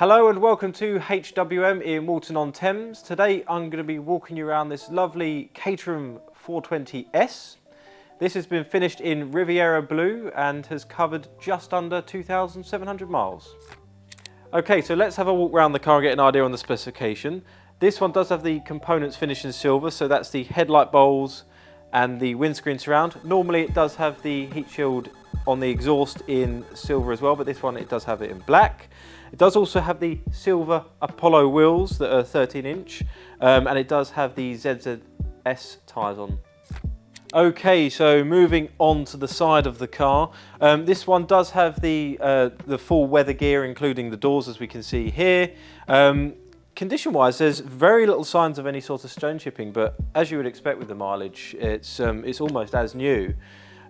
Hello and welcome to HWM in Walton-on-Thames. Today I'm going to be walking you around this lovely Caterham 420S. This has been finished in Riviera blue and has covered just under 2,700 miles. Okay, so let's have a walk around the car and get an idea on the specification. This one does have the components finished in silver, so that's the headlight bowls and the windscreen surround. Normally it does have the heat shield on the exhaust in silver as well, but this one it does have it in black. It does also have the silver Apollo wheels that are 13-inch, and it does have the ZZS tyres on. Okay, so moving on to the side of the car, this one does have the full weather gear, including the doors, as we can see here. Condition-wise, there's very little signs of any sort of stone chipping, but as you would expect with the mileage, it's almost as new.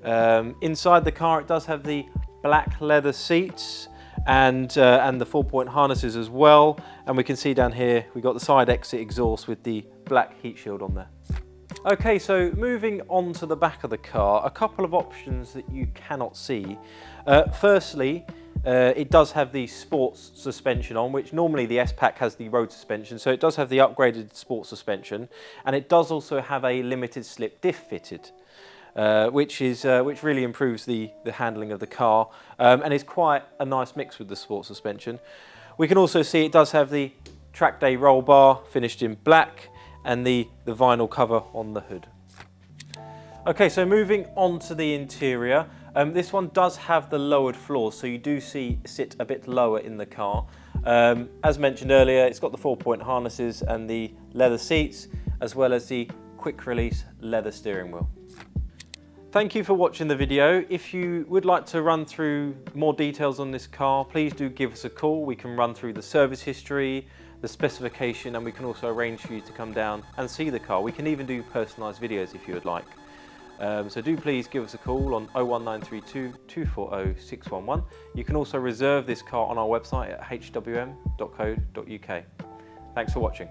Inside the car, it does have the black leather seats and the 4-point harnesses as well, and we can see down here we've got the side exit exhaust with the black heat shield on there. Okay, so moving on to the back of the car, a couple of options that you cannot see. Firstly, it does have the sports suspension on, which normally the S-Pack has the road suspension, so it does have the upgraded sports suspension, and it does also have a limited slip diff fitted. Which really improves the handling of the car, and is quite a nice mix with the sports suspension. We can also see it does have the track day roll bar finished in black and the vinyl cover on the hood. Okay, so moving on to the interior, this one does have the lowered floors, so you do sit a bit lower in the car. As mentioned earlier, it's got the 4-point harnesses and the leather seats, as well as the quick release leather steering wheel. Thank you for watching the video. If you would like to run through more details on this car, please do give us a call. We can run through the service history, the specification, and we can also arrange for you to come down and see the car. We can even do personalised videos if you would like. So do please give us a call on 01932 240 611. You can also reserve this car on our website at hwm.co.uk. Thanks for watching.